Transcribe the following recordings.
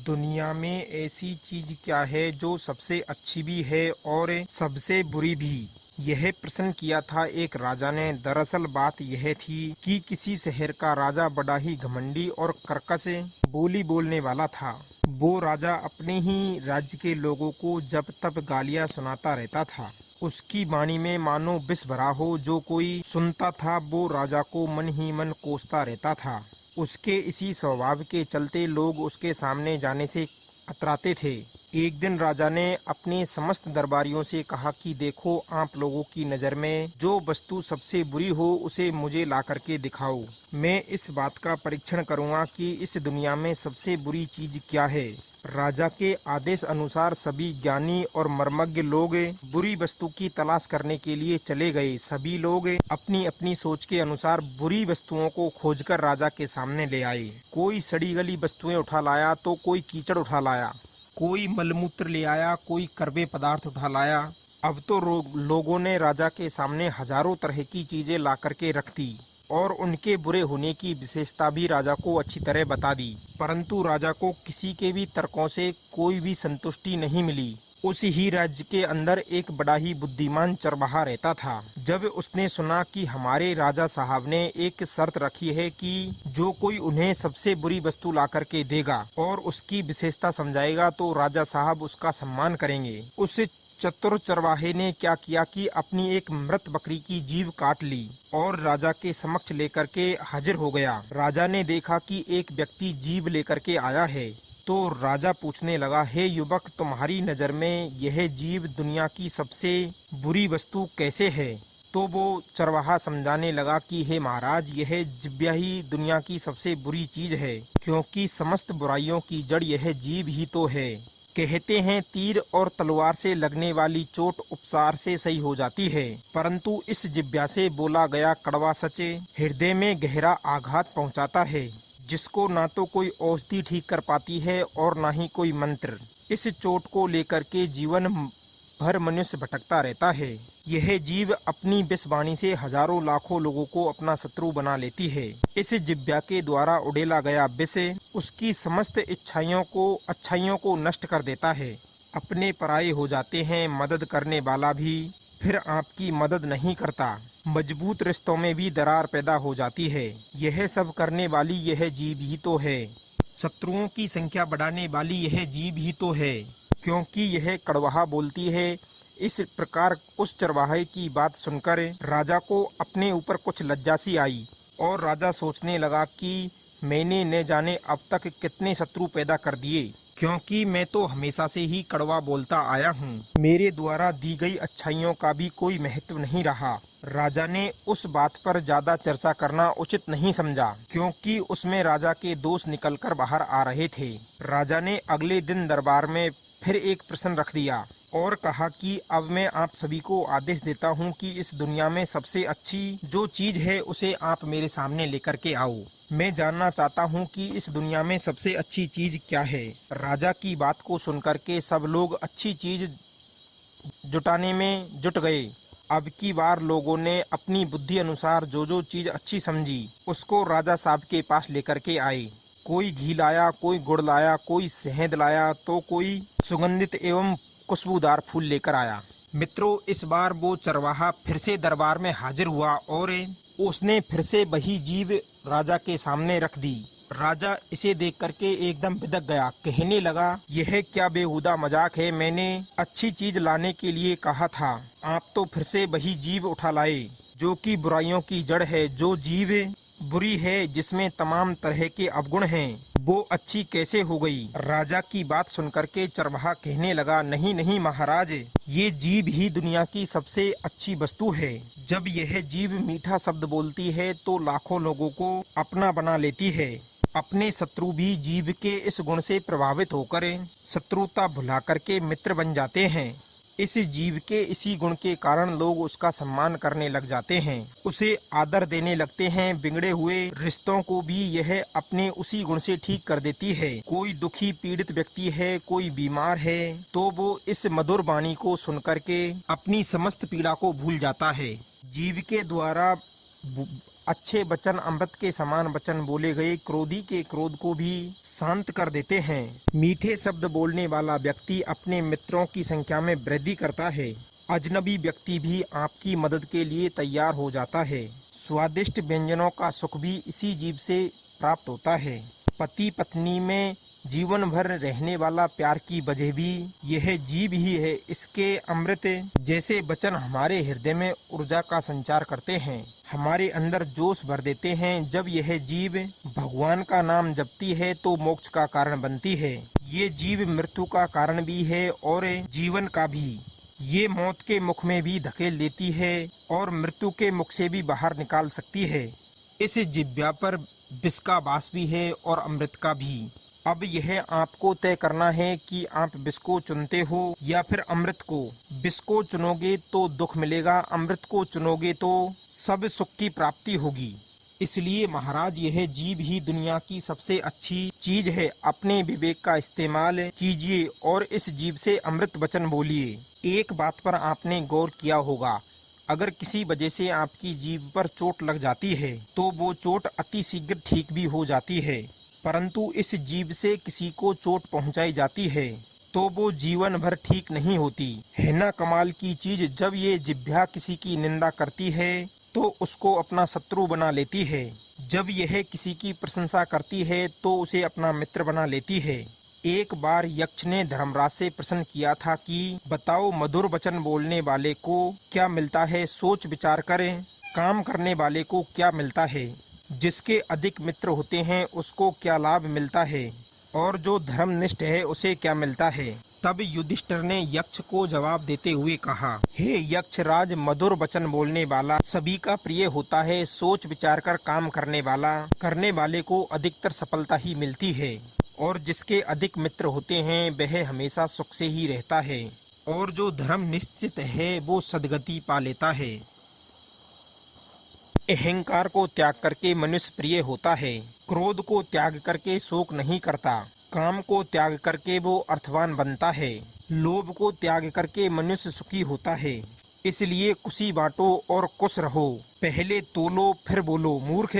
दुनिया में ऐसी चीज क्या है जो सबसे अच्छी भी है और सबसे बुरी भी? यह प्रश्न किया था एक राजा ने। दरअसल बात यह थी कि किसी शहर का राजा बड़ा ही घमंडी और कर्कश बोली बोलने वाला था। वो राजा अपने ही राज्य के लोगों को जब तब गालियां सुनाता रहता था। उसकी वाणी में मानो विष भरा हो। जो कोई सुनता था वो राजा को मन ही मन कोसता रहता था। उसके इसी स्वभाव के चलते लोग उसके सामने जाने से कतराते थे। एक दिन राजा ने अपने समस्त दरबारियों से कहा कि देखो, आप लोगों की नज़र में जो वस्तु सबसे बुरी हो उसे मुझे ला करके दिखाओ। मैं इस बात का परीक्षण करूंगा कि इस दुनिया में सबसे बुरी चीज क्या है। राजा के आदेश अनुसार सभी ज्ञानी और मर्मज्ञ लोग बुरी वस्तु की तलाश करने के लिए चले गए। सभी लोग अपनी अपनी सोच के अनुसार बुरी वस्तुओं को खोजकर राजा के सामने ले आए। कोई सड़ी गली वस्तुएं उठा लाया तो कोई कीचड़ उठा लाया, कोई मलमूत्र ले आया, कोई कड़वे पदार्थ उठा लाया। अब तो लोगों ने राजा के सामने हजारों तरह की चीजें ला करके रख दी और उनके बुरे होने की विशेषता भी राजा को अच्छी तरह बता दी। परंतु राजा को किसी के भी तर्कों से कोई भी संतुष्टि नहीं मिली। उस ही राज्य के अंदर एक बड़ा ही बुद्धिमान चरवाहा रहता था। जब उसने सुना कि हमारे राजा साहब ने एक शर्त रखी है कि जो कोई उन्हें सबसे बुरी वस्तु ला करके देगा और उसकी विशेषता समझाएगा तो राजा साहब उसका सम्मान करेंगे, उस चतुर चरवाहे ने क्या किया कि अपनी एक मृत बकरी की जीभ काट ली और राजा के समक्ष लेकर के हाजिर हो गया। राजा ने देखा कि एक व्यक्ति जीभ लेकर के आया है तो राजा पूछने लगा, हे युवक, तुम्हारी नज़र में यह जीभ दुनिया की सबसे बुरी वस्तु कैसे है? तो वो चरवाहा समझाने लगा कि हे महाराज, यह जिह्वा ही दुनिया की सबसे बुरी चीज है, क्योंकि समस्त बुराइयों की जड़ यह जीभ ही तो है। कहते हैं तीर और तलवार से लगने वाली चोट उपचार से सही हो जाती है, परंतु इस जिह्वा से बोला गया कड़वा सच हृदय में गहरा आघात पहुंचाता है, जिसको ना तो कोई औषधि ठीक कर पाती है और ना ही कोई मंत्र। इस चोट को लेकर के जीवन भर मनुष्य भटकता रहता है। यह जीव अपनी विषवाणी से हजारों लाखों लोगों को अपना शत्रु बना लेती है। इस जिह्वा के द्वारा उड़ेला गया विष उसकी समस्त अच्छाइयों को नष्ट कर देता है। अपने पराये हो जाते हैं, मदद करने वाला भी फिर आपकी मदद नहीं करता। मजबूत रिश्तों में भी दरार पैदा हो जाती है। यह सब करने वाली यह जीभ ही तो है। शत्रुओं की संख्या बढ़ाने वाली यह जीभ ही तो है, क्योंकि यह कड़वाहा बोलती है। इस प्रकार उस चरवाहे की बात सुनकर राजा को अपने ऊपर कुछ लज्जा सी आई और राजा सोचने लगा कि मैंने न जाने अब तक कितने शत्रु पैदा कर दिए, क्योंकि मैं तो हमेशा से ही कड़वा बोलता आया हूँ। मेरे द्वारा दी गई अच्छाइयों का भी कोई महत्व नहीं रहा। राजा ने उस बात पर ज्यादा चर्चा करना उचित नहीं समझा, क्योंकि उसमें राजा के दोष निकलकर बाहर आ रहे थे। राजा ने अगले दिन दरबार में फिर एक प्रश्न रख दिया और कहा कि अब मैं आप सभी को आदेश देता हूं कि इस दुनिया में सबसे अच्छी जो चीज है उसे आप मेरे सामने लेकर के आओ। मैं जानना चाहता हूं कि इस दुनिया में सबसे अच्छी चीज क्या है। राजा की बात को सुनकर के सब लोग अच्छी चीज जुटाने में जुट गए। अब की बार लोगों ने अपनी बुद्धि अनुसार जो चीज अच्छी समझी उसको राजा साहब के पास लेकर के आए। कोई घी लाया, कोई गुड़ लाया, कोई शहद लाया तो कोई सुगंधित एवं खुशबूदार फूल लेकर आया। मित्रों, इस बार वो चरवाहा फिर से दरबार में हाजिर हुआ और उसने फिर से वही जीभ राजा के सामने रख दी। राजा इसे देख करके एकदम बिदक गया। कहने लगा, यह क्या बेहुदा मजाक है। मैंने अच्छी चीज लाने के लिए कहा था, आप तो फिर से वही जीभ उठा लाए जो कि बुराइयों की जड़ है। जो जीभ बुरी है, जिसमें तमाम तरह के अवगुण हैं, वो अच्छी कैसे हो गई? राजा की बात सुनकर के चरवाहा कहने लगा, नहीं नहीं महाराज, ये जीभ ही दुनिया की सबसे अच्छी वस्तु है। जब यह जीभ मीठा शब्द बोलती है तो लाखों लोगों को अपना बना लेती है। अपने शत्रु भी जीभ के इस गुण से प्रभावित होकर शत्रुता भुला करके मित्र बन जाते हैं। इस जीव के इसी गुण के कारण लोग उसका सम्मान करने लग जाते हैं, उसे आदर देने लगते हैं। बिगड़े हुए रिश्तों को भी यह अपने उसी गुण से ठीक कर देती है। कोई दुखी पीड़ित व्यक्ति है, कोई बीमार है, तो वो इस मधुर वाणी को सुनकर के अपनी समस्त पीड़ा को भूल जाता है। जीव के द्वारा अच्छे वचन अमृत के समान वचन बोले गए क्रोधी के क्रोध को भी शांत कर देते हैं। मीठे शब्द बोलने वाला व्यक्ति अपने मित्रों की संख्या में वृद्धि करता है। अजनबी व्यक्ति भी आपकी मदद के लिए तैयार हो जाता है। स्वादिष्ट व्यंजनों का सुख भी इसी जीभ से प्राप्त होता है। पति पत्नी में जीवन भर रहने वाला प्यार की वजह भी यह जीभ ही है। इसके अमृत जैसे वचन हमारे हृदय में ऊर्जा का संचार करते हैं, हमारे अंदर जोश भर देते हैं। जब यह जीभ भगवान का नाम जपती है तो मोक्ष का कारण बनती है। ये जीभ मृत्यु का कारण भी है और जीवन का भी। ये मौत के मुख में भी धकेल देती है और मृत्यु के मुख से भी बाहर निकाल सकती है। इस जिह्वा पर विष का वास भी है और अमृत का भी। अब यह आपको तय करना है कि आप विष को चुनते हो या फिर अमृत को। विष को चुनोगे तो दुख मिलेगा, अमृत को चुनोगे तो सब सुख की प्राप्ति होगी। इसलिए महाराज यह जीभ ही दुनिया की सबसे अच्छी चीज है। अपने विवेक का इस्तेमाल कीजिए और इस जीभ से अमृत वचन बोलिए। एक बात पर आपने गौर किया होगा, अगर किसी वजह से आपकी जीभ पर चोट लग जाती है तो वो चोट अति शीघ्र ठीक भी हो जाती है, परंतु इस जीभ से किसी को चोट पहुंचाई जाती है तो वो जीवन भर ठीक नहीं होती है ना। कमाल की चीज, जब ये जिह्वा किसी की निंदा करती है तो उसको अपना शत्रु बना लेती है। जब यह किसी की प्रशंसा करती है तो उसे अपना मित्र बना लेती है। एक बार यक्ष ने धर्मराज से प्रश्न किया था कि बताओ मधुर वचन बोलने वाले को क्या मिलता है, सोच विचार करें। काम करने वाले को क्या मिलता है, जिसके अधिक मित्र होते हैं उसको क्या लाभ मिलता है, और जो धर्मनिष्ठ है उसे क्या मिलता है। तब युधिष्ठिर ने यक्ष को जवाब देते हुए कहा, हे यक्षराज, मधुर वचन बोलने वाला सभी का प्रिय होता है। सोच विचार कर काम करने वाले को अधिकतर सफलता ही मिलती है, और जिसके अधिक मित्र होते हैं वह हमेशा सुख से ही रहता है, और जो धर्म निश्चित है वो सद्गति पा लेता है। अहंकार को त्याग करके मनुष्य प्रिय होता है। क्रोध को त्याग करके शोक नहीं करता। काम को त्याग करके वो अर्थवान बनता है। लोभ को त्याग करके मनुष्य सुखी होता है। इसलिए खुशी बांटो और खुश रहो। पहले तोलो फिर बोलो। मूर्ख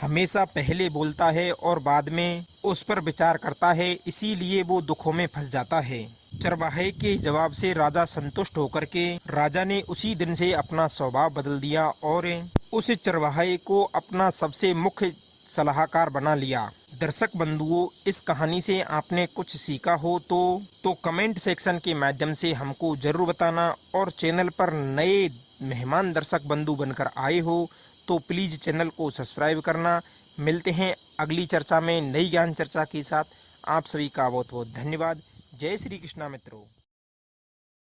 हमेशा पहले बोलता है और बाद में उस पर विचार करता है, इसीलिए वो दुखों में फंस जाता है। चरवाहे के जवाब से राजा संतुष्ट होकर के राजा ने उसी दिन से अपना स्वभाव बदल दिया और उस चरवाहे को अपना सबसे मुख्य सलाहकार बना लिया। दर्शक बंधुओं, इस कहानी से आपने कुछ सीखा हो तो कमेंट सेक्शन के माध्यम से हमको जरूर बताना, और चैनल पर नए मेहमान दर्शक बंधु बनकर आए हो तो प्लीज़ चैनल को सब्सक्राइब करना। मिलते हैं अगली चर्चा में नई ज्ञान चर्चा के साथ। आप सभी का बहुत बहुत धन्यवाद। जय श्री कृष्णा मित्रों।